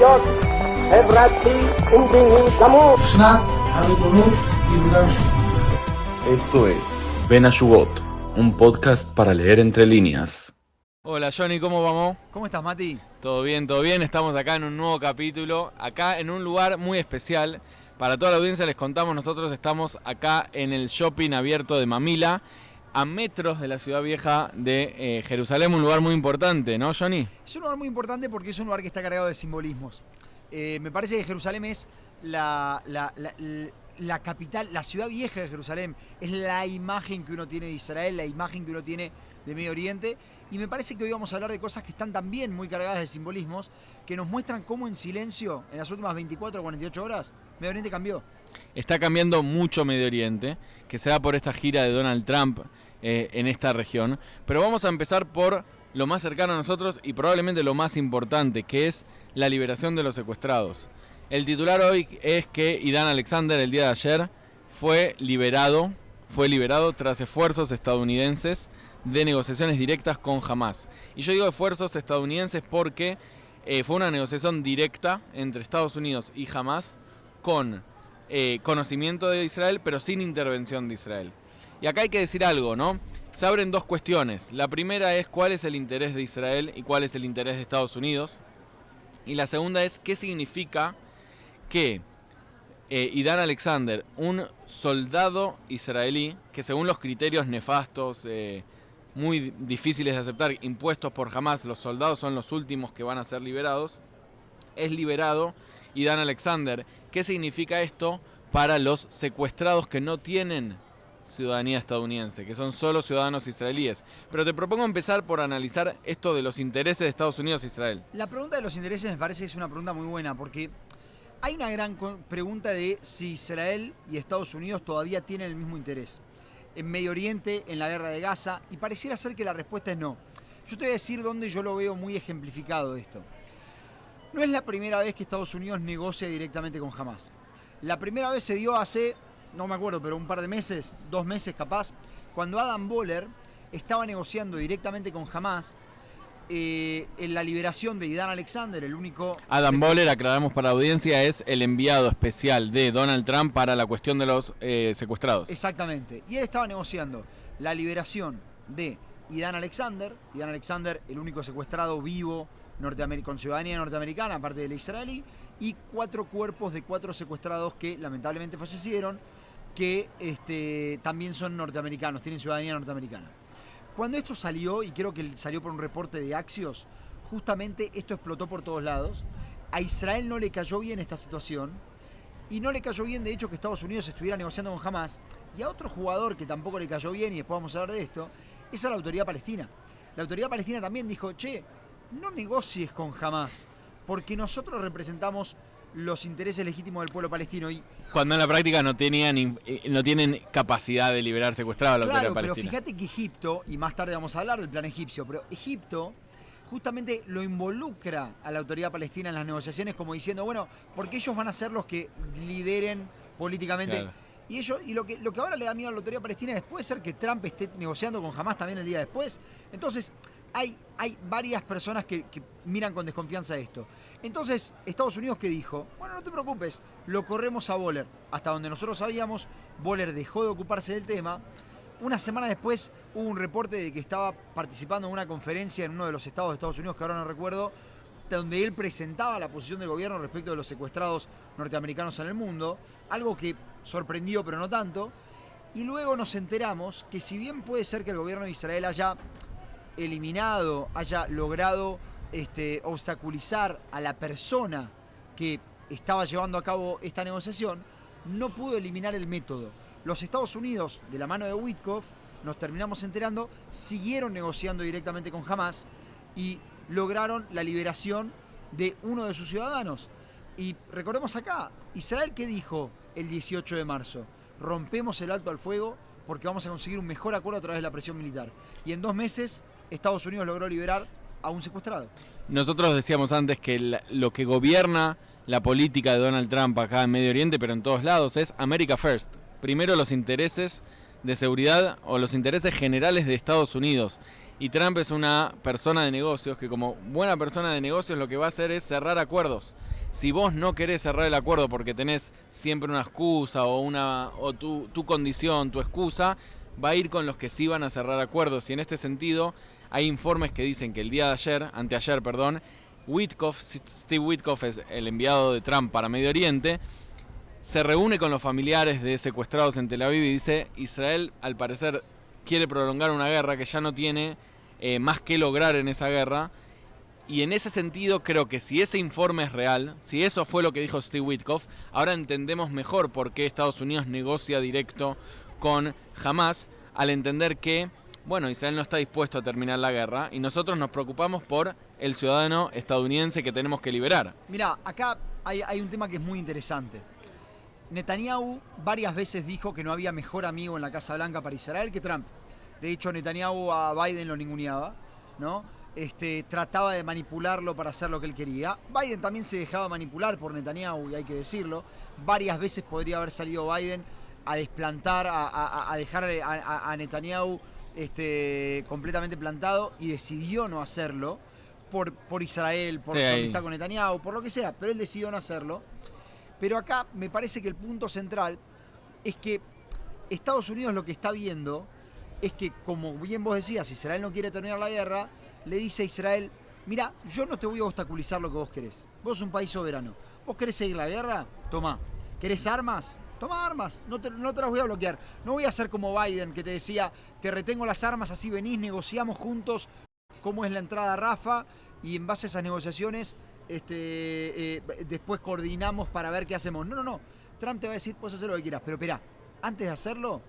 להיות חברתי ומדיני גמור. בשנת הריבונות ביהודה ושומרון. Esto es Ben Ashugot, un podcast para leer entre líneas. Hola Johnny, ¿cómo vamos? ¿Cómo estás, Mati? Todo bien, todo bien. Estamos acá en un nuevo capítulo, acá en un lugar muy especial. Para toda la audiencia les contamos, nosotros estamos acá en el shopping abierto de Mamila, a metros de la ciudad vieja de Jerusalén, un lugar muy importante, ¿no, Johnny? Es un lugar muy importante porque es un lugar que está cargado de simbolismos. Me parece que Jerusalén es la capital, la ciudad vieja de Jerusalén, es la imagen que uno tiene de Israel, la imagen que uno tiene de Medio Oriente, y me parece que hoy vamos a hablar de cosas que están también muy cargadas de simbolismos, que nos muestran cómo en silencio, en las últimas 24 o 48 horas, Medio Oriente cambió. Está cambiando mucho Medio Oriente, que se da por esta gira de Donald Trump en esta región, pero vamos a empezar por lo más cercano a nosotros y probablemente lo más importante, que es la liberación de los secuestrados. El titular hoy es que Idan Alexander el día de ayer fue liberado tras esfuerzos estadounidenses de negociaciones directas con Hamás. Y yo digo esfuerzos estadounidenses porque fue una negociación directa entre Estados Unidos y Hamás con conocimiento de Israel, pero sin intervención de Israel. Y acá hay que decir algo, ¿no? Se abren dos cuestiones. La primera es cuál es el interés de Israel y cuál es el interés de Estados Unidos. Y la segunda es qué significa que Idan Alexander, un soldado israelí, que según los criterios nefastos, muy difíciles de aceptar, impuestos por Hamás, los soldados son los últimos que van a ser liberados, es liberado Idan Alexander. ¿Qué significa esto para los secuestrados que no tienen ciudadanía estadounidense, que son solo ciudadanos israelíes? Pero te propongo empezar por analizar esto de los intereses de Estados Unidos e Israel. La pregunta de los intereses me parece que es una pregunta muy buena, porque hay una gran pregunta de si Israel y Estados Unidos todavía tienen el mismo interés en Medio Oriente, en la guerra de Gaza, y pareciera ser que la respuesta es no. Yo te voy a decir dónde yo lo veo muy ejemplificado esto. No es la primera vez que Estados Unidos negocia directamente con Hamás. La primera vez se dio hace, no me acuerdo, pero un par de meses, 2 meses capaz, cuando Adam Boehler estaba negociando directamente con Hamás en la liberación de Idan Alexander, el único... Adam Boehler, aclaramos para la audiencia, es el enviado especial de Donald Trump para la cuestión de los secuestrados. Exactamente. Y él estaba negociando la liberación de Idan Alexander, el único secuestrado vivo con ciudadanía norteamericana, aparte del israelí, y 4 cuerpos de 4 secuestrados que lamentablemente fallecieron, que también son norteamericanos, tienen ciudadanía norteamericana. Cuando esto salió, y creo que salió por un reporte de Axios, justamente esto explotó por todos lados. A Israel no le cayó bien esta situación, y no le cayó bien, de hecho, que Estados Unidos estuviera negociando con Hamás. Y a otro jugador que tampoco le cayó bien, y después vamos a hablar de esto, es a la autoridad palestina. La autoridad palestina también dijo, che, no negocies con Hamás, porque nosotros representamos los intereses legítimos del pueblo palestino. Y cuando en la práctica no tienen capacidad de liberar secuestrados a la autoridad palestina. Pero fíjate que Egipto, y más tarde vamos a hablar del plan egipcio, pero Egipto justamente lo involucra a la autoridad palestina en las negociaciones como diciendo, bueno, porque ellos van a ser los que lideren políticamente. Claro. Y lo que ahora le da miedo a la autoridad palestina es, puede ser que Trump esté negociando con Hamás también el día después. Entonces, hay varias personas que miran con desconfianza esto. Entonces, Estados Unidos, ¿qué dijo? Bueno, no te preocupes, lo corremos a Boehler. Hasta donde nosotros sabíamos, Boehler dejó de ocuparse del tema. Una semana después hubo un reporte de que estaba participando en una conferencia en uno de los estados de Estados Unidos, que ahora no recuerdo, donde él presentaba la posición del gobierno respecto de los secuestrados norteamericanos en el mundo, algo que sorprendió pero no tanto. Y luego nos enteramos que si bien puede ser que el gobierno de Israel haya eliminado, haya logrado obstaculizar a la persona que estaba llevando a cabo esta negociación, no pudo eliminar el método. Los Estados Unidos, de la mano de Witkoff, nos terminamos enterando, siguieron negociando directamente con Hamás y lograron la liberación de uno de sus ciudadanos. Y recordemos acá, Israel, ¿qué dijo el 18 de marzo? Rompemos el alto al fuego porque vamos a conseguir un mejor acuerdo a través de la presión militar. Y en 2 meses, Estados Unidos logró liberar a un secuestrado. Nosotros decíamos antes que lo que gobierna la política de Donald Trump acá en Medio Oriente, pero en todos lados, es America First. Primero los intereses de seguridad o los intereses generales de Estados Unidos. Y Trump es una persona de negocios que, como buena persona de negocios, lo que va a hacer es cerrar acuerdos. Si vos no querés cerrar el acuerdo porque tenés siempre una excusa o tu condición, tu excusa, va a ir con los que sí van a cerrar acuerdos. Y en este sentido hay informes que dicen que el día de ayer, anteayer, perdón, Steve Witkoff es el enviado de Trump para Medio Oriente, se reúne con los familiares de secuestrados en Tel Aviv y dice: Israel al parecer quiere prolongar una guerra que ya no tiene más que lograr en esa guerra. Y en ese sentido creo que si ese informe es real, si eso fue lo que dijo Steve Witkoff, ahora entendemos mejor por qué Estados Unidos negocia directo con Hamas, al entender que, bueno, Israel no está dispuesto a terminar la guerra y nosotros nos preocupamos por el ciudadano estadounidense que tenemos que liberar. Mirá, acá hay un tema que es muy interesante. Netanyahu varias veces dijo que no había mejor amigo en la Casa Blanca para Israel que Trump. De hecho, Netanyahu a Biden lo ninguneaba, ¿no? Trataba de manipularlo para hacer lo que él quería. Biden también se dejaba manipular por Netanyahu, y hay que decirlo. Varias veces podría haber salido Biden a desplantar, a dejar a Netanyahu completamente plantado, y decidió no hacerlo por Israel, por su amistad con Netanyahu, por lo que sea, pero él decidió no hacerlo. Pero acá me parece que el punto central es que Estados Unidos lo que está viendo es que, como bien vos decías, si Israel no quiere terminar la guerra, le dice a Israel: mira, yo no te voy a obstaculizar lo que vos querés. Vos sos un país soberano. ¿Vos querés seguir la guerra? Tomá. ¿Querés armas? Toma armas. No te las voy a bloquear. No voy a hacer como Biden, que te decía: te retengo las armas, así venís, negociamos juntos cómo es la entrada a Rafah, y en base a esas negociaciones después coordinamos para ver qué hacemos. No. Trump te va a decir: puedes hacer lo que quieras, pero esperá, antes de hacerlo,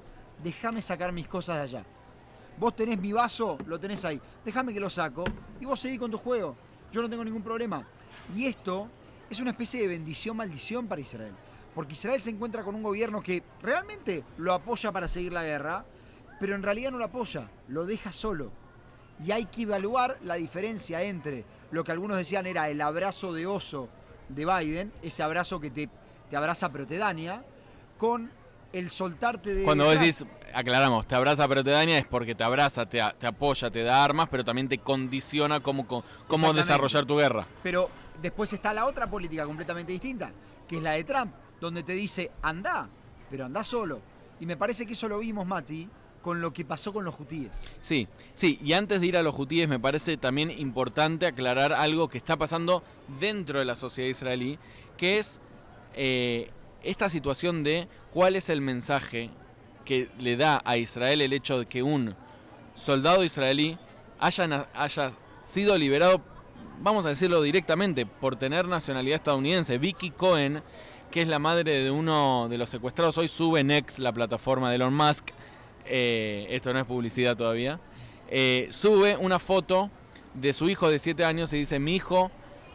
déjame sacar mis cosas de allá. Vos tenés mi vaso, lo tenés ahí. Déjame que lo saco y vos seguís con tu juego. Yo no tengo ningún problema. Y esto es una especie de bendición-maldición para Israel. Porque Israel se encuentra con un gobierno que realmente lo apoya para seguir la guerra, pero en realidad no lo apoya, lo deja solo. Y hay que evaluar la diferencia entre lo que algunos decían era el abrazo de oso de Biden, ese abrazo que te abraza pero te daña, con el soltarte de... Cuando vos decís, aclaramos, te abraza pero te daña, es porque te abraza, te apoya, te da armas, pero también te condiciona cómo desarrollar tu guerra. Pero después está la otra política completamente distinta, que es la de Trump, donde te dice: andá, pero andá solo. Y me parece que eso lo vimos, Mati, con lo que pasó con los hutíes. Sí, y antes de ir a los hutíes me parece también importante aclarar algo que está pasando dentro de la sociedad israelí, que es esta situación de cuál es el mensaje que le da a Israel el hecho de que un soldado israelí haya sido liberado, vamos a decirlo directamente, por tener nacionalidad estadounidense. Vicky Cohen, que es la madre de uno de los secuestrados, hoy sube en X, la plataforma de Elon Musk, esto no es publicidad todavía, sube una foto de su hijo de 7 años y dice: mi hijo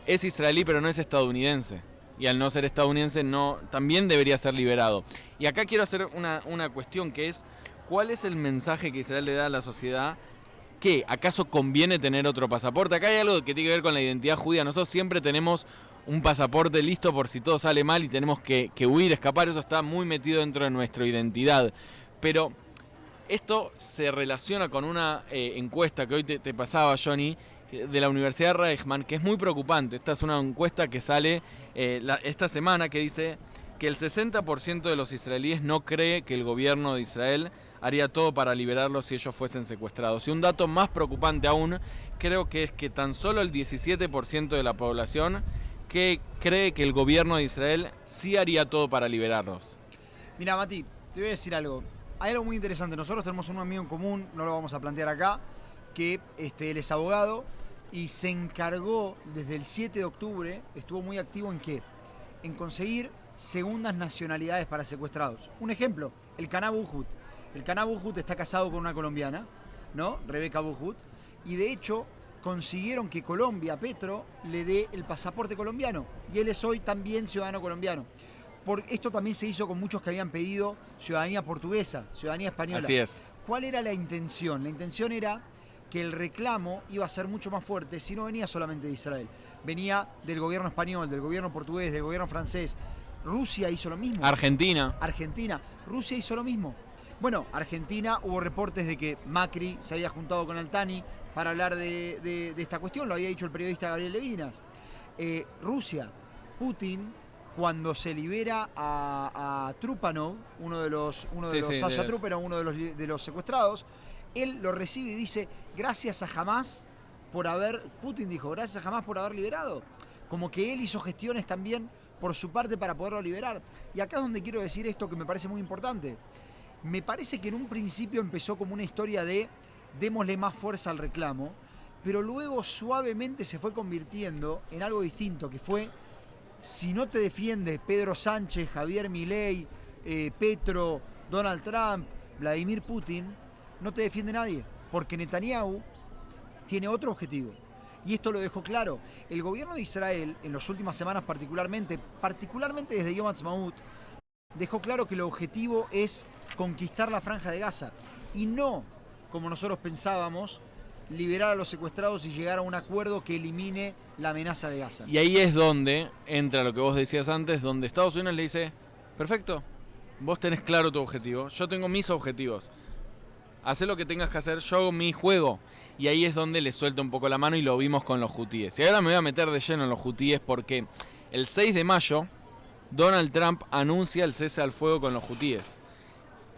es israelí pero no es estadounidense, y al no ser estadounidense también debería ser liberado. Y acá quiero hacer una cuestión, que es: ¿cuál es el mensaje que Israel le da a la sociedad? ¿Qué? ¿Acaso conviene tener otro pasaporte? Acá hay algo que tiene que ver con la identidad judía. Nosotros siempre tenemos un pasaporte listo por si todo sale mal y tenemos que huir, escapar. Eso está muy metido dentro de nuestra identidad. Pero esto se relaciona con una encuesta que hoy te pasaba, Johnny, de la Universidad Reichman, que es muy preocupante. Esta es una encuesta que sale esta semana, que dice que el 60% de los israelíes no cree que el gobierno de Israel haría todo para liberarlos si ellos fuesen secuestrados. Y un dato más preocupante aún, creo que es que tan solo el 17% de la población que cree que el gobierno de Israel sí haría todo para liberarlos. Mira, Mati, te voy a decir algo. Hay algo muy interesante. Nosotros tenemos un amigo en común, no lo vamos a plantear acá, que él es abogado y se encargó desde el 7 de octubre, estuvo muy activo en ¿qué? En conseguir segundas nacionalidades para secuestrados. Un ejemplo, el Cana Buhut. El Cana Buhut está casado con una colombiana, ¿no? Rebeca Buhut. Y de hecho consiguieron que Colombia, Petro, le dé el pasaporte colombiano. Y él es hoy también ciudadano colombiano. Esto también se hizo con muchos que habían pedido ciudadanía portuguesa, ciudadanía española. Así es. ¿Cuál era la intención? La intención era que el reclamo iba a ser mucho más fuerte si no venía solamente de Israel. Venía del gobierno español, del gobierno portugués, del gobierno francés. Rusia hizo lo mismo. Argentina. Rusia hizo lo mismo. Bueno, Argentina, hubo reportes de que Macri se había juntado con Altani para hablar de esta cuestión, lo había dicho el periodista Gabriel Levinas. Rusia, Putin, cuando se libera a Trupanov, uno de los Sasha Trupanov, uno de los secuestrados, él lo recibe y dice, gracias a Hamás Putin dijo, gracias a Hamás por haber liberado. Como que él hizo gestiones también por su parte para poderlo liberar. Y acá es donde quiero decir esto que me parece muy importante. Me parece que en un principio empezó como una historia de démosle más fuerza al reclamo, pero luego suavemente se fue convirtiendo en algo distinto, que fue, si no te defiende Pedro Sánchez, Javier Milei, Petro, Donald Trump, Vladimir Putin, no te defiende nadie, porque Netanyahu tiene otro objetivo. Y esto lo dejó claro. El gobierno de Israel, en las últimas semanas particularmente desde Yom Ha'atzmaut, dejó claro que el objetivo es conquistar la Franja de Gaza. Y no, como nosotros pensábamos, liberar a los secuestrados y llegar a un acuerdo que elimine la amenaza de Gaza. Y ahí es donde entra lo que vos decías antes, donde Estados Unidos le dice, perfecto, vos tenés claro tu objetivo, yo tengo mis objetivos. Hacé lo que tengas que hacer, yo hago mi juego. Y ahí es donde le suelta un poco la mano y lo vimos con los hutíes. Y ahora me voy a meter de lleno en los hutíes porque el 6 de mayo Donald Trump anuncia el cese al fuego con los hutíes.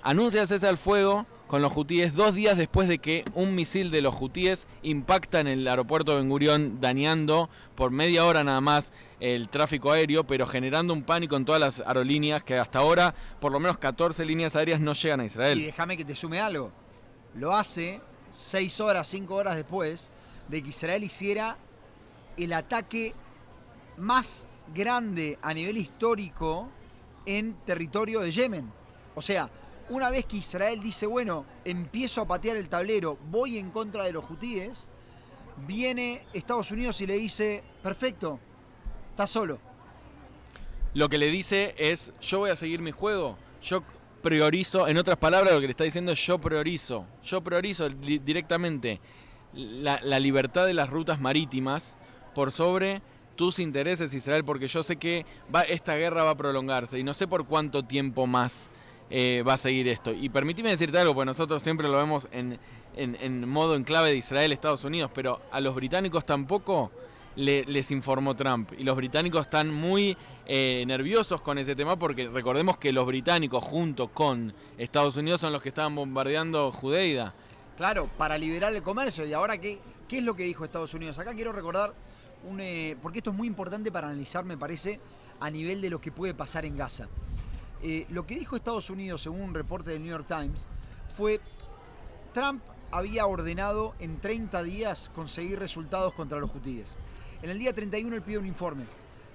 Anuncia el cese al fuego con los hutíes 2 días después de que un misil de los hutíes impacta en el aeropuerto de Ben Gurión, dañando por media hora nada más el tráfico aéreo, pero generando un pánico en todas las aerolíneas que hasta ahora por lo menos 14 líneas aéreas no llegan a Israel. Y déjame que te sume algo. Lo hace 6 horas, 5 horas después de que Israel hiciera el ataque más grande a nivel histórico en territorio de Yemen. O sea, una vez que Israel dice, bueno, empiezo a patear el tablero, voy en contra de los hutíes, viene Estados Unidos y le dice, perfecto, estás solo. Lo que le dice es, yo voy a seguir mi juego, yo priorizo, en otras palabras lo que le está diciendo es yo priorizo directamente la libertad de las rutas marítimas por sobre tus intereses, Israel, porque yo sé que esta guerra va a prolongarse y no sé por cuánto tiempo más va a seguir esto. Y permíteme decirte algo, porque nosotros siempre lo vemos en modo en clave de Israel, Estados Unidos, pero a los británicos tampoco les informó Trump. Y los británicos están muy nerviosos con ese tema porque recordemos que los británicos junto con Estados Unidos son los que estaban bombardeando Judeida. Claro, para liberar el comercio. Y ahora, ¿qué es lo que dijo Estados Unidos? Acá quiero recordar, porque esto es muy importante para analizar, me parece, a nivel de lo que puede pasar en Gaza. Lo que dijo Estados Unidos, según un reporte del New York Times, fue: Trump había ordenado en 30 días conseguir resultados contra los hutíes. En el día 31 él pide un informe.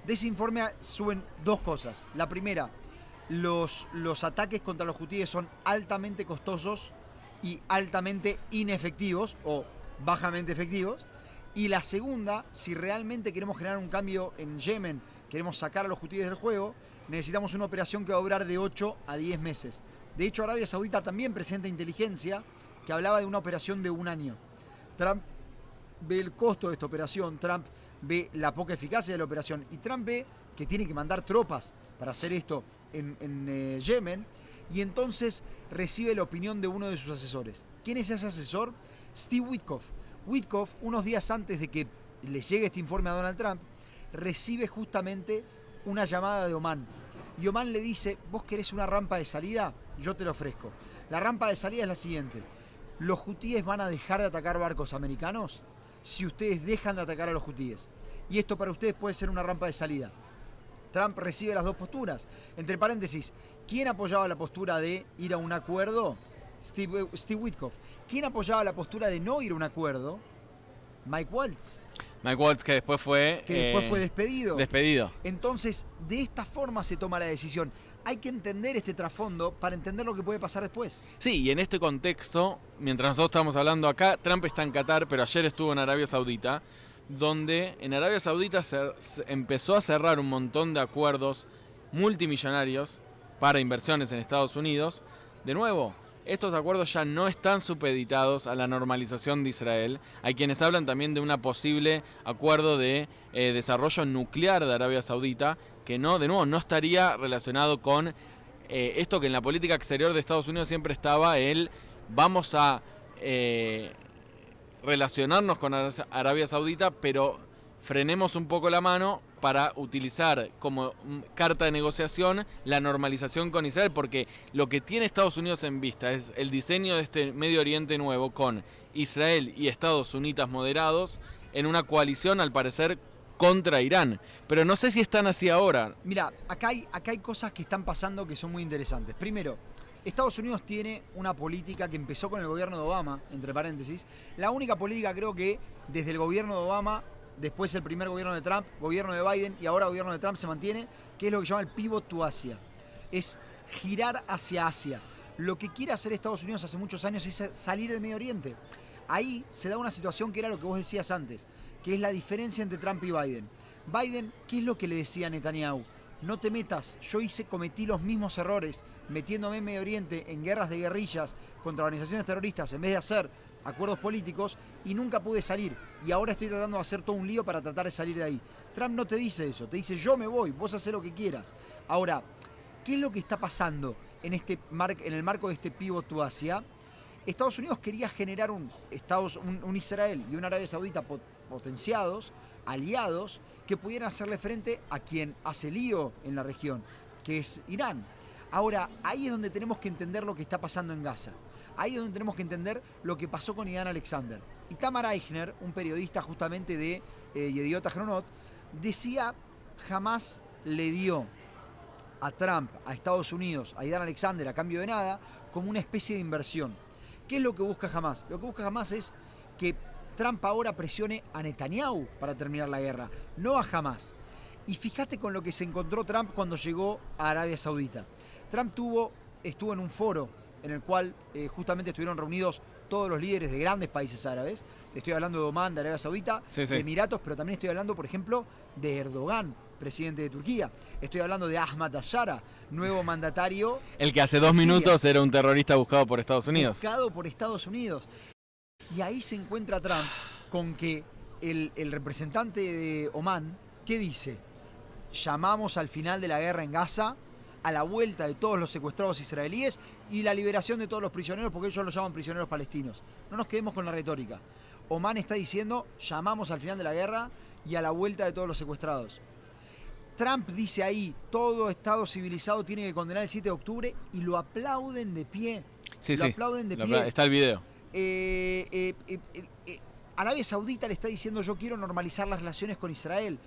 De ese informe suben 2 cosas. La primera, los ataques contra los hutíes son altamente costosos y altamente inefectivos o bajamente efectivos. Y la segunda, si realmente queremos generar un cambio en Yemen, queremos sacar a los hutíes del juego, necesitamos una operación que va a durar de 8 a 10 meses. De hecho, Arabia Saudita también presenta inteligencia que hablaba de una operación de 1 año. Trump ve el costo de esta operación, Trump ve la poca eficacia de la operación y Trump ve que tiene que mandar tropas para hacer esto en Yemen, y entonces recibe la opinión de uno de sus asesores. ¿Quién es ese asesor? Steve Witkoff. Witkoff, unos días antes de que les llegue este informe a Donald Trump, recibe justamente una llamada de Oman. Y Oman le dice: ¿vos querés una rampa de salida? Yo te lo ofrezco. La rampa de salida es la siguiente: los hutíes van a dejar de atacar barcos americanos si ustedes dejan de atacar a los hutíes. Y esto para ustedes puede ser una rampa de salida. Trump recibe las 2 posturas. Entre paréntesis, ¿quién apoyaba la postura de ir a un acuerdo? Steve Witkoff. ¿Quién apoyaba la postura de no ir a un acuerdo? Mike Waltz. Mike Waltz, que después fue despedido. Entonces, de esta forma se toma la decisión. Hay que entender este trasfondo para entender lo que puede pasar después. Sí, y en este contexto, mientras nosotros estamos hablando acá, Trump está en Qatar, pero ayer estuvo en Arabia Saudita, donde en Arabia Saudita se empezó a cerrar un montón de acuerdos multimillonarios para inversiones en Estados Unidos. De nuevo, estos acuerdos ya no están supeditados a la normalización de Israel. Hay quienes hablan también de un posible acuerdo de desarrollo nuclear de Arabia Saudita, que no, de nuevo, no estaría relacionado con esto que en la política exterior de Estados Unidos siempre estaba vamos a relacionarnos con Arabia Saudita, pero frenemos un poco la mano para utilizar como carta de negociación la normalización con Israel, porque lo que tiene Estados Unidos en vista es el diseño de este Medio Oriente nuevo con Israel y Estados Unidos moderados en una coalición, al parecer, contra Irán. Pero no sé si están así ahora. Mira, acá hay cosas que están pasando que son muy interesantes. Primero, Estados Unidos tiene una política que empezó con el gobierno de Obama, entre paréntesis. La única política, creo que desde el gobierno de Obama, después el primer gobierno de Trump, gobierno de Biden y ahora gobierno de Trump se mantiene, que es lo que llama el pivot to Asia. Es girar hacia Asia. Lo que quiere hacer Estados Unidos hace muchos años es salir del Medio Oriente. Ahí se da una situación que era lo que vos decías antes, que es la diferencia entre Trump y Biden. Biden, ¿qué es lo que le decía a Netanyahu? No te metas, cometí los mismos errores metiéndome en Medio Oriente en guerras de guerrillas contra organizaciones terroristas en vez de hacer acuerdos políticos y nunca pude salir. Y ahora estoy tratando de hacer todo un lío para tratar de salir de ahí. Trump no te dice eso, te dice yo me voy, vos hacés lo que quieras. Ahora, ¿qué es lo que está pasando en el marco de este pivot to Asia? Estados Unidos quería generar un Israel y una Arabia Saudita potenciados, aliados, que pudieran hacerle frente a quien hace lío en la región, que es Irán. Ahora, ahí es donde tenemos que entender lo que está pasando en Gaza. Ahí es donde tenemos que entender lo que pasó con Idan Alexander. Y Tamar Eichner, un periodista justamente de Yediot Ahronot, decía, jamás le dio a Trump, a Estados Unidos, a Idan Alexander a cambio de nada, como una especie de inversión. ¿Qué es lo que busca Hamás? Lo que busca Hamás es que Trump ahora presione a Netanyahu para terminar la guerra, no a Hamás. Y fíjate con lo que se encontró Trump cuando llegó a Arabia Saudita. Trump estuvo en un foro en el cual justamente estuvieron reunidos todos los líderes de grandes países árabes. Estoy hablando de Omán, de Arabia Saudita, de Emiratos, pero también estoy hablando, por ejemplo, de Erdogan, presidente de Turquía. Estoy hablando de Ahmad al-Shara, nuevo mandatario. El que hace 2 minutos era un terrorista buscado por Estados Unidos. Buscado por Estados Unidos. Y ahí se encuentra Trump con que el representante de Omán, ¿qué dice? Llamamos al final de la guerra en Gaza, a la vuelta de todos los secuestrados israelíes y la liberación de todos los prisioneros, porque ellos los llaman prisioneros palestinos. No nos quedemos con la retórica. Omán está diciendo, llamamos al final de la guerra y a la vuelta de todos los secuestrados. Trump dice ahí, todo Estado civilizado tiene que condenar el 7 de octubre y lo aplauden de pie. Aplauden de pie. Está el video. Arabia Saudita le está diciendo, yo quiero normalizar las relaciones con Israel.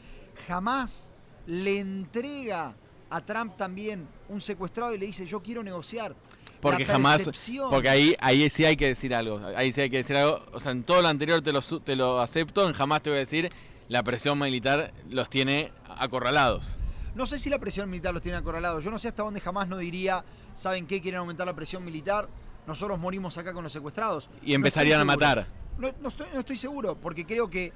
Jamás le entrega a Trump también un secuestrado y le dice, yo quiero negociar. Porque jamás, porque ahí sí hay que decir algo. Ahí sí hay que decir algo. O sea, en todo lo anterior te lo acepto, en jamás te voy a decir, la presión militar los tiene acorralados. No sé si la presión militar los tiene acorralados. Yo no sé hasta dónde jamás no diría, ¿saben qué? Quieren aumentar la presión militar. Nosotros morimos acá con los secuestrados. Y empezarían a matar. No estoy seguro, porque creo que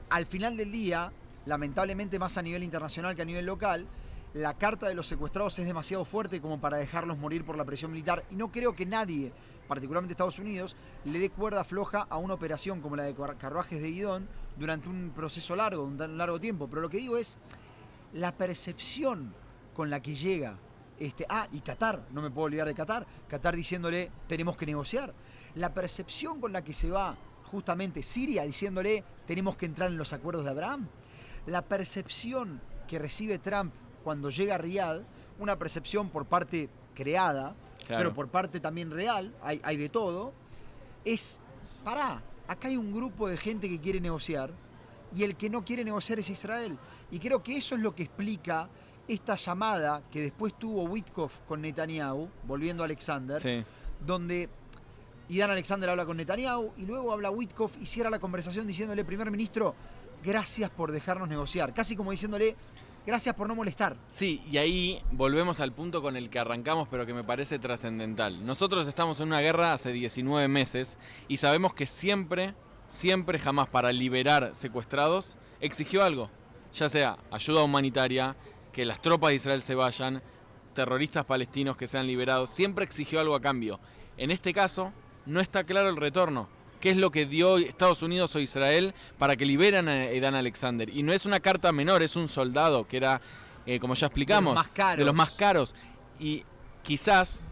al final del día, lamentablemente más a nivel internacional que a nivel local, la carta de los secuestrados es demasiado fuerte como para dejarlos morir por la presión militar. Y no creo que nadie, particularmente Estados Unidos, le dé cuerda floja a una operación como la de Carruajes de Guidón durante un proceso largo, un tan largo tiempo. Pero lo que digo es la percepción con la que llega. Y Qatar, no me puedo olvidar de Qatar. Qatar diciéndole, tenemos que negociar. La percepción con la que se va justamente Siria diciéndole, tenemos que entrar en los acuerdos de Abraham. La percepción que recibe Trump cuando llega a Riyadh, una percepción por parte creada, claro, pero por parte también real, hay de todo, es, acá hay un grupo de gente que quiere negociar y el que no quiere negociar es Israel. Y creo que eso es lo que explica esta llamada que después tuvo Witkoff con Netanyahu, volviendo a Alexander, sí, donde Idan Alexander habla con Netanyahu y luego habla Witkoff y cierra la conversación diciéndole, primer ministro, gracias por dejarnos negociar. Casi como diciéndole, gracias por no molestar. Sí, y ahí volvemos al punto con el que arrancamos, pero que me parece trascendental. Nosotros estamos en una guerra hace 19 meses y sabemos que siempre jamás para liberar secuestrados exigió algo. Ya sea ayuda humanitaria, que las tropas de Israel se vayan, terroristas palestinos que sean liberados, siempre exigió algo a cambio. En este caso, no está claro el retorno. ¿Qué es lo que dio Estados Unidos o Israel para que liberan a Idan Alexander? Y no es una carta menor, es un soldado que era, como ya explicamos, de los más caros. Y quizás,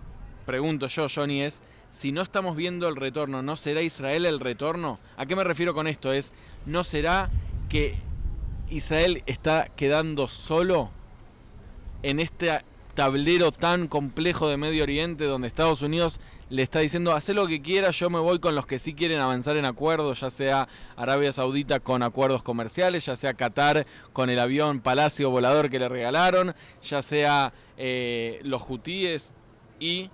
pregunto yo, Johnny, es si no estamos viendo el retorno, ¿no será Israel el retorno? ¿A qué me refiero con esto? ¿No será que Israel está quedando solo en este tablero tan complejo de Medio Oriente, donde Estados Unidos le está diciendo, haz lo que quieras, yo me voy con los que sí quieren avanzar en acuerdos, ya sea Arabia Saudita con acuerdos comerciales, ya sea Qatar con el avión Palacio volador que le regalaron, ya sea los hutíes y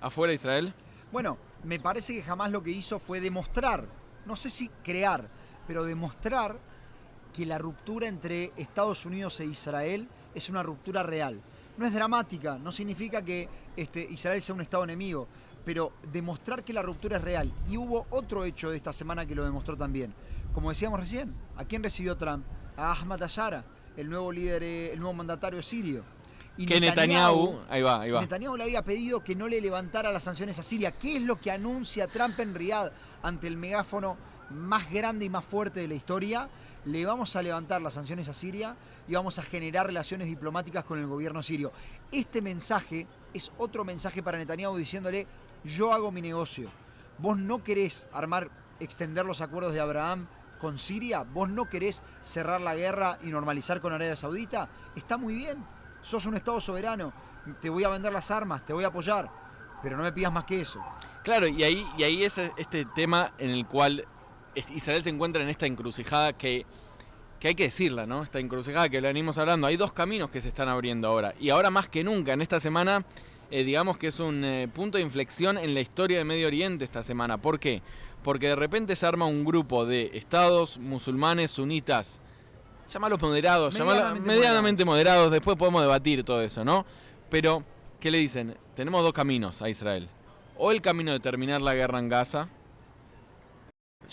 afuera Israel? Bueno, me parece que jamás lo que hizo fue demostrar, no sé si crear, pero demostrar que la ruptura entre Estados Unidos e Israel es una ruptura real. No es dramática, no significa que Israel sea un Estado enemigo, pero demostrar que la ruptura es real. Y hubo otro hecho de esta semana que lo demostró también. Como decíamos recién, ¿a quién recibió Trump? A Ahmad Ayara, el nuevo líder, el nuevo mandatario sirio. Y que Netanyahu, ahí va. Netanyahu le había pedido que no le levantara las sanciones a Siria. ¿Qué es lo que anuncia Trump en Riad ante el megáfono más grande y más fuerte de la historia? Le vamos a levantar las sanciones a Siria y vamos a generar relaciones diplomáticas con el gobierno sirio. Este mensaje es otro mensaje para Netanyahu diciéndole, yo hago mi negocio. Vos no querés extender los acuerdos de Abraham con Siria, vos no querés cerrar la guerra y normalizar con Arabia Saudita. Está muy bien, sos un Estado soberano, te voy a vender las armas, te voy a apoyar, pero no me pidas más que eso. Claro, y ahí es este tema en el cual Israel se encuentra en esta encrucijada que hay que decirla, ¿no? Esta encrucijada que le venimos hablando. Hay dos caminos que se están abriendo ahora. Y ahora más que nunca, en esta semana, digamos que es un punto de inflexión en la historia de Medio Oriente esta semana. ¿Por qué? Porque de repente se arma un grupo de estados musulmanes sunitas. Llámalos moderados, medianamente moderados. Después podemos debatir todo eso, ¿no? Pero, ¿qué le dicen? Tenemos dos caminos a Israel. O el camino de terminar la guerra en Gaza,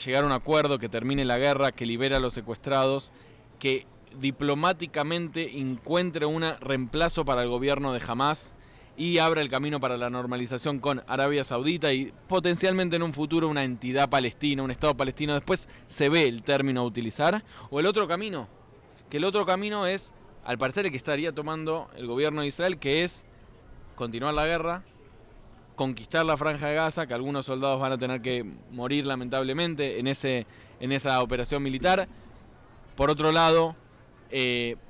llegar a un acuerdo que termine la guerra, que libere a los secuestrados, que diplomáticamente encuentre un reemplazo para el gobierno de Hamás y abra el camino para la normalización con Arabia Saudita y potencialmente en un futuro una entidad palestina, un Estado palestino. Después se ve el término a utilizar. O el otro camino, que el otro camino es, al parecer, el que estaría tomando el gobierno de Israel, que es continuar la guerra, conquistar la Franja de Gaza, que algunos soldados van a tener que morir lamentablemente en esa operación militar. Por otro lado,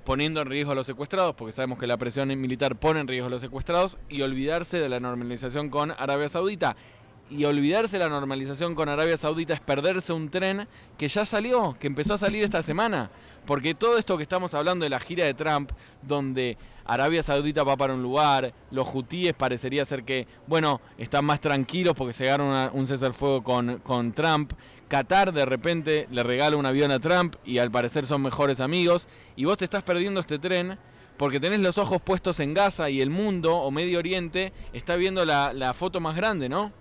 poniendo en riesgo a los secuestrados, porque sabemos que la presión militar pone en riesgo a los secuestrados, y olvidarse de la normalización con Arabia Saudita. Y olvidarse de la normalización con Arabia Saudita es perderse un tren que ya salió, que empezó a salir esta semana. Porque todo esto que estamos hablando de la gira de Trump, donde Arabia Saudita va para un lugar, los hutíes parecería ser que, bueno, están más tranquilos porque se llegaron un cese al fuego con Trump. Qatar de repente le regala un avión a Trump y al parecer son mejores amigos. Y vos te estás perdiendo este tren porque tenés los ojos puestos en Gaza y el mundo o Medio Oriente está viendo la foto más grande, ¿no?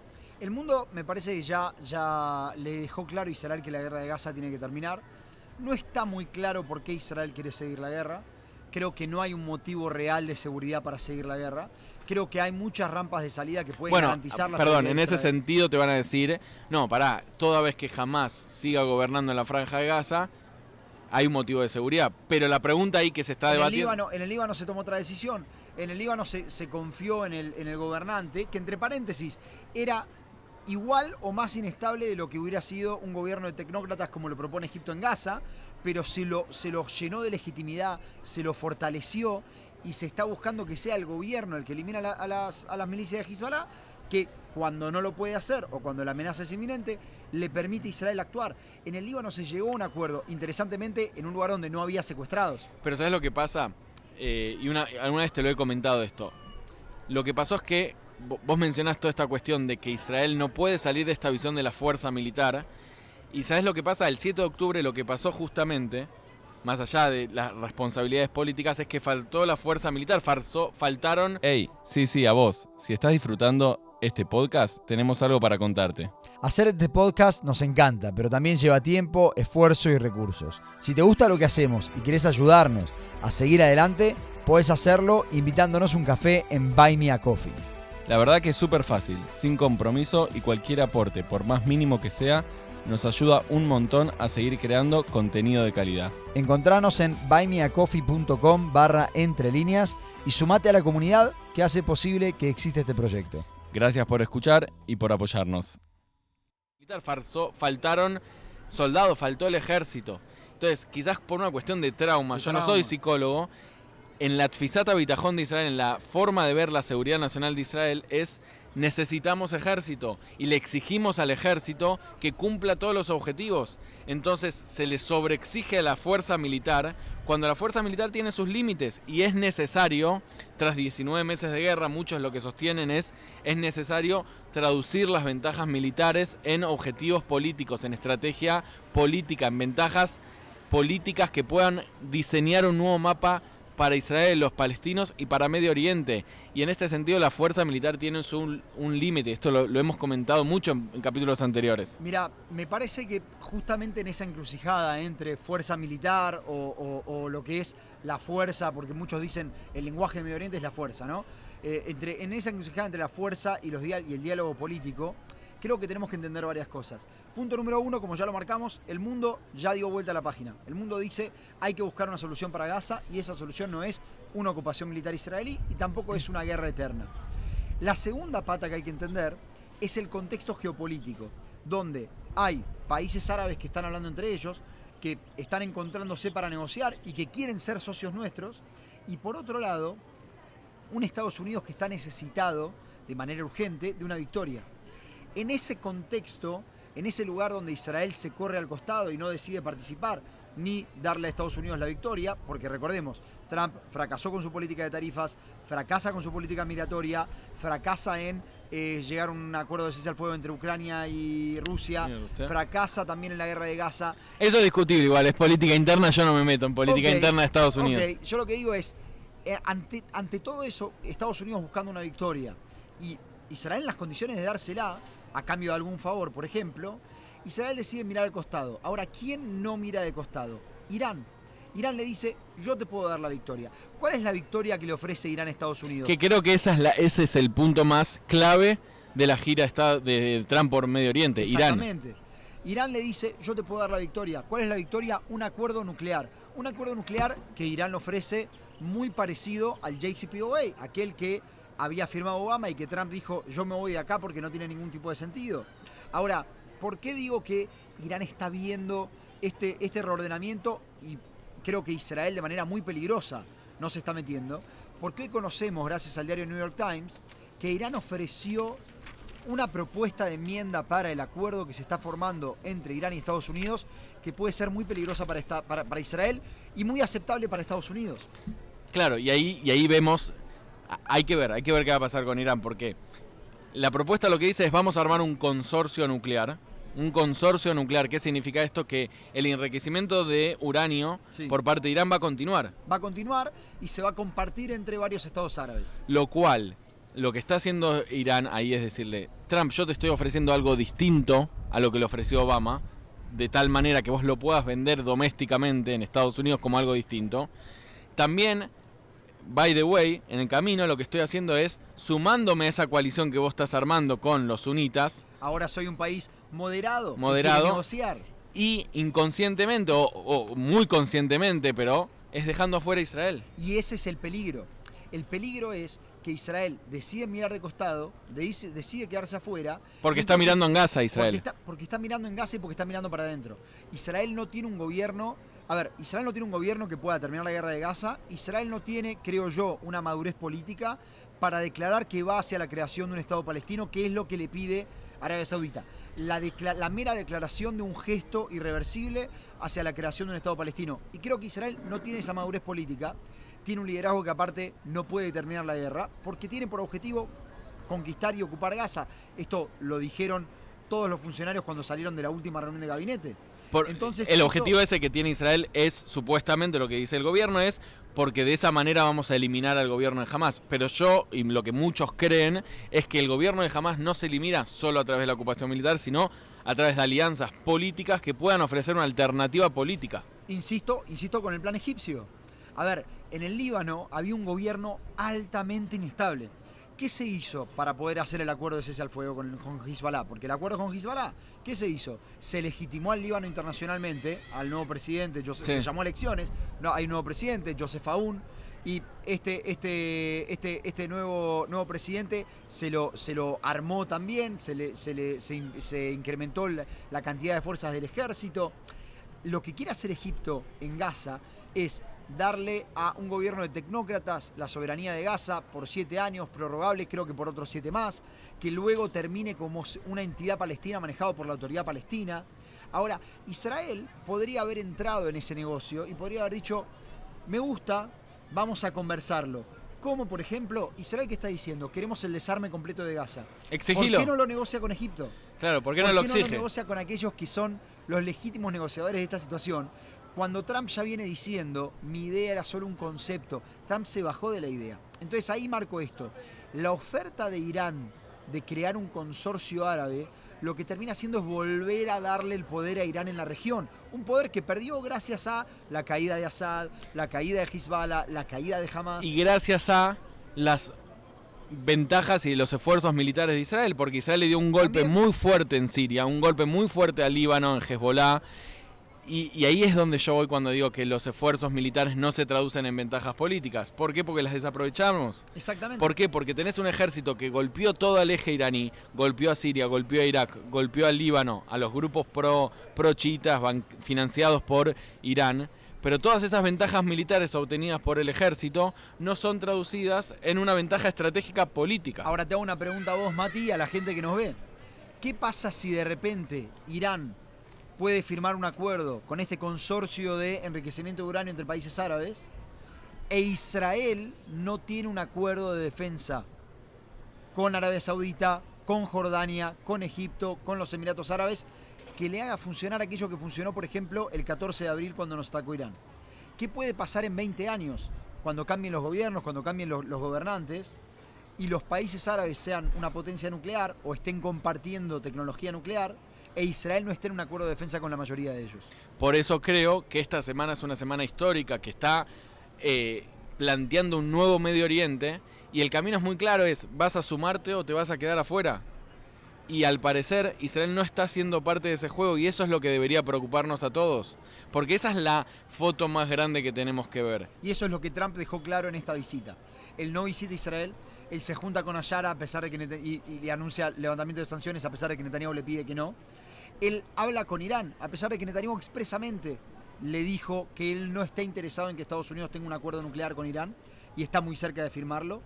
El mundo me parece que ya le dejó claro a Israel que la guerra de Gaza tiene que terminar. No está muy claro por qué Israel quiere seguir la guerra. Creo que no hay un motivo real de seguridad para seguir la guerra. Creo que hay muchas rampas de salida que pueden garantizar la seguridad. Perdón, en ese sentido te van a decir, no, pará, toda vez que Hamás siga gobernando en la Franja de Gaza, hay un motivo de seguridad. Pero la pregunta ahí que se está debatiendo... En el Líbano se tomó otra decisión. En el Líbano se confió en el gobernante, que entre paréntesis era igual o más inestable de lo que hubiera sido un gobierno de tecnócratas como lo propone Egipto en Gaza, pero se lo llenó de legitimidad, se lo fortaleció y se está buscando que sea el gobierno el que elimina a las milicias de Hezbollah, que cuando no lo puede hacer o cuando la amenaza es inminente, le permite a Israel actuar. En el Líbano se llegó a un acuerdo, interesantemente, en un lugar donde no había secuestrados. Pero ¿sabes lo que pasa? Alguna vez te lo he comentado esto. Lo que pasó es que vos mencionás toda esta cuestión de que Israel no puede salir de esta visión de la fuerza militar. Y ¿sabés lo que pasa? El 7 de octubre lo que pasó justamente, más allá de las responsabilidades políticas, es que faltó la fuerza militar, faltaron... Hey, sí, a vos, si estás disfrutando este podcast, tenemos algo para contarte. Hacer este podcast nos encanta, pero también lleva tiempo, esfuerzo y recursos. Si te gusta lo que hacemos y querés ayudarnos a seguir adelante, podés hacerlo invitándonos un café en Buy Me a Coffee. La verdad que es súper fácil, sin compromiso, y cualquier aporte, por más mínimo que sea, nos ayuda un montón a seguir creando contenido de calidad. Encontranos en buymeacoffee.com/entrelíneas y sumate a la comunidad que hace posible que exista este proyecto. Gracias por escuchar y por apoyarnos. Faltaron soldados, faltó el ejército. Entonces, quizás por una cuestión de trauma, yo no soy psicólogo, en la Tfisat HaBitajón de Israel, en la forma de ver la seguridad nacional de Israel, es necesitamos ejército y le exigimos al ejército que cumpla todos los objetivos. Entonces se le sobreexige a la fuerza militar cuando la fuerza militar tiene sus límites y es necesario, tras 19 meses de guerra, muchos lo que sostienen es necesario traducir las ventajas militares en objetivos políticos, en estrategia política, en ventajas políticas que puedan diseñar un nuevo mapa para Israel, los palestinos y para Medio Oriente. Y en este sentido la fuerza militar tiene un límite. Esto lo hemos comentado mucho en capítulos anteriores. Mira, me parece que justamente en esa encrucijada entre fuerza militar o lo que es la fuerza, porque muchos dicen el lenguaje de Medio Oriente es la fuerza, ¿no? En esa encrucijada entre la fuerza y el diálogo político, creo que tenemos que entender varias cosas. Punto número 1, como ya lo marcamos, el mundo ya dio vuelta a la página. El mundo dice hay que buscar una solución para Gaza y esa solución no es una ocupación militar israelí y tampoco es una guerra eterna. La segunda pata que hay que entender es el contexto geopolítico, donde hay países árabes que están hablando entre ellos, que están encontrándose para negociar y que quieren ser socios nuestros, y por otro lado, un Estados Unidos que está necesitado de manera urgente de una victoria. En ese contexto, en ese lugar donde Israel se corre al costado y no decide participar ni darle a Estados Unidos la victoria, porque recordemos, Trump fracasó con su política de tarifas, fracasa con su política migratoria, fracasa en llegar a un acuerdo de cese al fuego entre Ucrania y Rusia, fracasa también en la guerra de Gaza. Eso es discutible igual, es política interna, yo no me meto en política interna de Estados Unidos. Yo lo que digo es, ante todo eso, Estados Unidos buscando una victoria y Israel en las condiciones de dársela a cambio de algún favor, por ejemplo, Israel decide mirar al costado. Ahora, ¿quién no mira de costado? Irán. Irán le dice, yo te puedo dar la victoria. ¿Cuál es la victoria que le ofrece Irán a Estados Unidos? Que creo que ese es el punto más clave de la gira de Trump por Medio Oriente, Exactamente. Irán le dice, yo te puedo dar la victoria. ¿Cuál es la victoria? Un acuerdo nuclear. Un acuerdo nuclear que Irán le ofrece muy parecido al JCPOA, aquel que había firmado Obama y que Trump dijo, yo me voy de acá porque no tiene ningún tipo de sentido. Ahora, ¿por qué digo que Irán está viendo este reordenamiento y creo que Israel de manera muy peligrosa no se está metiendo? Porque hoy conocemos, gracias al diario New York Times, que Irán ofreció una propuesta de enmienda para el acuerdo que se está formando entre Irán y Estados Unidos que puede ser muy peligrosa para Israel y muy aceptable para Estados Unidos. Claro, y ahí vemos... Hay que ver qué va a pasar con Irán, porque la propuesta lo que dice es vamos a armar un consorcio nuclear. Un consorcio nuclear, ¿qué significa esto? Que el enriquecimiento de uranio por parte de Irán va a continuar. Va a continuar y se va a compartir entre varios estados árabes. Lo cual, lo que está haciendo Irán ahí es decirle, Trump, yo te estoy ofreciendo algo distinto a lo que le ofreció Obama, de tal manera que vos lo puedas vender domésticamente en Estados Unidos como algo distinto. También... By the way, en el camino lo que estoy haciendo es sumándome a esa coalición que vos estás armando con los sunitas. Ahora soy un país moderado. Que quiere negociar. Y inconscientemente, o muy conscientemente, pero es dejando afuera a Israel. Y ese es el peligro. El peligro es que Israel decide mirar de costado, decide quedarse afuera. Porque está mirando en Gaza, Israel. Porque está mirando en Gaza y porque está mirando para adentro. Israel no tiene un gobierno... A ver, Israel no tiene un gobierno que pueda terminar la guerra de Gaza. Israel no tiene, creo yo, una madurez política para declarar que va hacia la creación de un Estado palestino, que es lo que le pide Arabia Saudita. La mera declaración de un gesto irreversible hacia la creación de un Estado palestino. Y creo que Israel no tiene esa madurez política. Tiene un liderazgo que aparte no puede terminar la guerra, porque tiene por objetivo conquistar y ocupar Gaza. Esto lo dijeron todos los funcionarios cuando salieron de la última reunión de gabinete. Entonces, el objetivo ese que tiene Israel es, supuestamente lo que dice el gobierno es, porque de esa manera vamos a eliminar al gobierno de Hamás. Pero y lo que muchos creen, es que el gobierno de Hamás no se elimina solo a través de la ocupación militar, sino a través de alianzas políticas que puedan ofrecer una alternativa política. Insisto con el plan egipcio. A ver, en el Líbano había un gobierno altamente inestable. ¿Qué se hizo para poder hacer el acuerdo de cese al fuego con Hezbollah? Porque el acuerdo con Hezbollah, ¿qué se hizo? Se legitimó al Líbano internacionalmente, al nuevo presidente, se llamó a elecciones, no, hay un nuevo presidente, Joseph Aoun, Y este nuevo presidente se lo armó también, se incrementó la cantidad de fuerzas del ejército. Lo que quiere hacer Egipto en Gaza es darle a un gobierno de tecnócratas la soberanía de Gaza por 7 años, prorrogable creo que por otros 7 más, que luego termine como una entidad palestina manejada por la autoridad palestina. Ahora, Israel podría haber entrado en ese negocio y podría haber dicho, me gusta, vamos a conversarlo. Como, por ejemplo, Israel que está diciendo, queremos el desarme completo de Gaza. Exigilo. ¿Por qué no lo negocia con Egipto? Claro, ¿por qué no lo exige? ¿Por qué no lo negocia con aquellos que son los legítimos negociadores de esta situación? Cuando Trump ya viene diciendo, mi idea era solo un concepto, Trump se bajó de la idea. Entonces ahí marco esto. La oferta de Irán de crear un consorcio árabe, lo que termina haciendo es volver a darle el poder a Irán en la región. Un poder que perdió gracias a la caída de Assad, la caída de Hezbollah, la caída de Hamas. Y gracias a las ventajas y los esfuerzos militares de Israel, porque Israel le dio un golpe También muy fuerte en Siria, un golpe muy fuerte al Líbano, en Hezbollah. Y ahí es donde yo voy cuando digo que los esfuerzos militares no se traducen en ventajas políticas. ¿Por qué? Porque las desaprovechamos. Exactamente. ¿Por qué? Porque tenés un ejército que golpeó todo el eje iraní, golpeó a Siria, golpeó a Irak, golpeó al Líbano, a los grupos pro-chiitas financiados por Irán. Pero todas esas ventajas militares obtenidas por el ejército no son traducidas en una ventaja estratégica política. Ahora te hago una pregunta a vos, Mati, y a la gente que nos ve. ¿Qué pasa si de repente Irán puede firmar un acuerdo con este consorcio de enriquecimiento de uranio entre países árabes e Israel no tiene un acuerdo de defensa con Arabia Saudita, con Jordania, con Egipto, con los Emiratos Árabes, que le haga funcionar aquello que funcionó, por ejemplo, el 14 de abril cuando nos atacó Irán? ¿Qué puede pasar en 20 años cuando cambien los gobiernos, cuando cambien los gobernantes y los países árabes sean una potencia nuclear o estén compartiendo tecnología nuclear e Israel no esté en un acuerdo de defensa con la mayoría de ellos? Por eso creo que esta semana es una semana histórica que está planteando un nuevo Medio Oriente y el camino es muy claro, ¿vas a sumarte o te vas a quedar afuera? Y al parecer Israel no está siendo parte de ese juego y eso es lo que debería preocuparnos a todos, porque esa es la foto más grande que tenemos que ver. Y eso es lo que Trump dejó claro en esta visita. Él no visita Israel, él se junta con Ayara a pesar de que y le anuncia levantamiento de sanciones a pesar de que Netanyahu le pide que no. Él habla con Irán a pesar de que Netanyahu expresamente le dijo que él no está interesado en que Estados Unidos tenga un acuerdo nuclear con Irán y está muy cerca de firmarlo.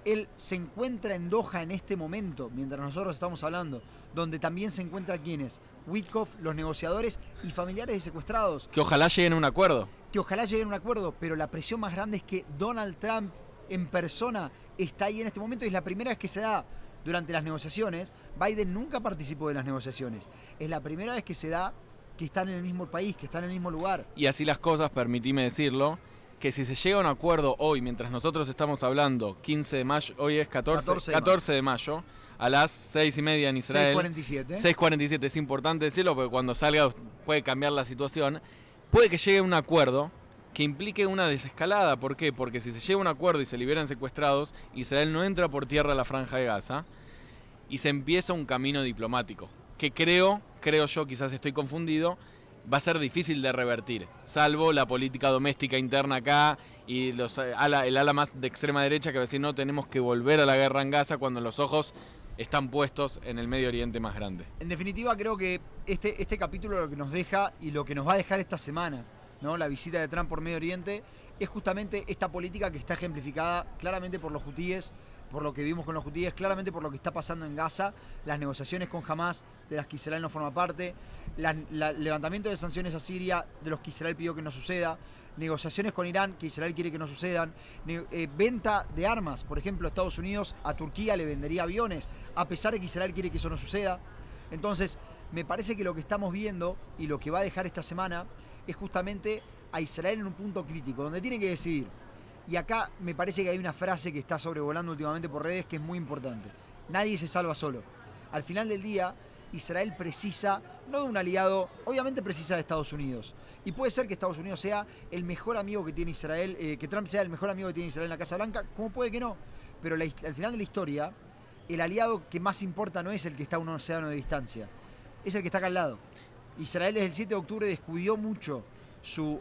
Él se encuentra en Doha en este momento, mientras nosotros estamos hablando, donde también se encuentran quienes, Witkoff, los negociadores y familiares de secuestrados. Que ojalá lleguen a un acuerdo. Que ojalá lleguen a un acuerdo, pero la presión más grande es que Donald Trump en persona está ahí en este momento y es la primera vez que se da durante las negociaciones. Biden nunca participó de las negociaciones. Es la primera vez que se da que están en el mismo país, que están en el mismo lugar. Y así las cosas, permitime decirlo, que si se llega a un acuerdo hoy, mientras nosotros estamos hablando, 15 de mayo, hoy es 14 de mayo, a las 6:30 en Israel. 6:47. 6:47, es importante decirlo porque cuando salga puede cambiar la situación. Puede que llegue a un acuerdo que implique una desescalada. ¿Por qué? Porque si se llega a un acuerdo y se liberan secuestrados, Israel no entra por tierra a la Franja de Gaza y se empieza un camino diplomático que creo yo, quizás estoy confundido, va a ser difícil de revertir, salvo la política doméstica interna acá y el ala más de extrema derecha que va a decir no, tenemos que volver a la guerra en Gaza cuando los ojos están puestos en el Medio Oriente más grande. En definitiva, creo que este capítulo lo que nos deja y lo que nos va a dejar esta semana, ¿no? La visita de Trump por Medio Oriente, es justamente esta política que está ejemplificada claramente por los hutíes, por lo que vimos con los hutíes, claramente por lo que está pasando en Gaza, las negociaciones con Hamas, de las que Israel no forma parte, el levantamiento de sanciones a Siria, de los que Israel pidió que no suceda, negociaciones con Irán, que Israel quiere que no sucedan, venta de armas, por ejemplo, Estados Unidos a Turquía le vendería aviones, a pesar de que Israel quiere que eso no suceda. Entonces, me parece que lo que estamos viendo y lo que va a dejar esta semana es justamente a Israel en un punto crítico, donde tiene que decidir. Y acá me parece que hay una frase que está sobrevolando últimamente por redes que es muy importante. Nadie se salva solo. Al final del día, Israel precisa, no de un aliado, obviamente precisa de Estados Unidos. Y puede ser que Estados Unidos sea el mejor amigo que tiene Israel, que Trump sea el mejor amigo que tiene Israel en la Casa Blanca, como puede que no. Pero al final de la historia, el aliado que más importa no es el que está a un océano de distancia, es el que está acá al lado. Israel desde el 7 de octubre descuidó mucho su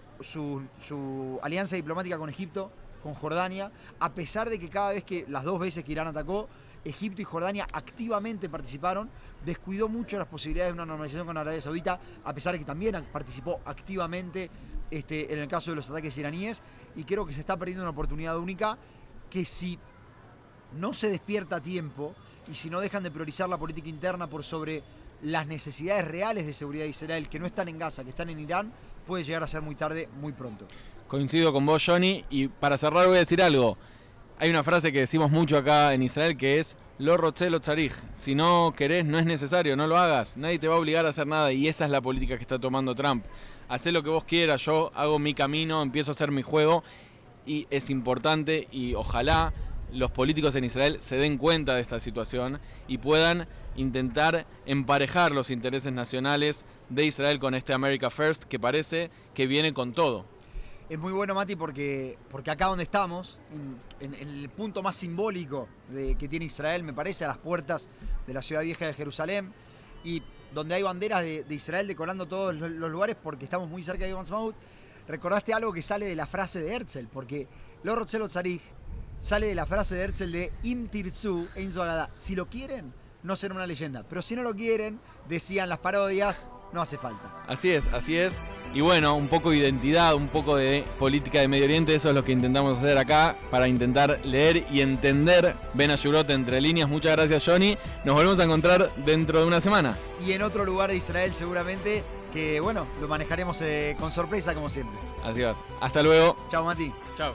alianza diplomática con Egipto, con Jordania, a pesar de que cada vez que, las 2 veces que Irán atacó, Egipto y Jordania activamente participaron, descuidó mucho las posibilidades de una normalización con Arabia Saudita, a pesar de que también participó activamente en el caso de los ataques iraníes, y creo que se está perdiendo una oportunidad única que si no se despierta a tiempo y si no dejan de priorizar la política interna por sobre las necesidades reales de seguridad de Israel, que no están en Gaza, que están en Irán, puede llegar a ser muy tarde, muy pronto. Coincido con vos, Johnny, y para cerrar voy a decir algo. Hay una frase que decimos mucho acá en Israel que es Lo rotzeh lo tzarich. Si no querés, no es necesario, no lo hagas. Nadie te va a obligar a hacer nada y esa es la política que está tomando Trump. Hacé lo que vos quieras, yo hago mi camino, empiezo a hacer mi juego y es importante y ojalá los políticos en Israel se den cuenta de esta situación y puedan intentar emparejar los intereses nacionales de Israel con este America First que parece que viene con todo. Es muy bueno, Mati, porque acá donde estamos, en el punto más simbólico que tiene Israel, me parece, a las puertas de la ciudad vieja de Jerusalén, y donde hay banderas de Israel decorando todos los lugares porque estamos muy cerca de Yom Ha'atzmaut, recordaste algo que sale de la frase de Herzl, porque Lo rotzeh lo tzarich sale de la frase de Herzl de Im tirtzu ein zo agada. Si lo quieren, no será una leyenda, pero si no lo quieren, decían las parodias, no hace falta. Así es, así es. Y bueno, un poco de identidad, un poco de política de Medio Oriente, eso es lo que intentamos hacer acá para intentar leer y entender Ben Ashurot entre líneas. Muchas gracias, Johnny. Nos volvemos a encontrar dentro de una semana. Y en otro lugar de Israel seguramente, que bueno, lo manejaremos con sorpresa como siempre. Así va. Hasta luego. Chao, Mati. Chao.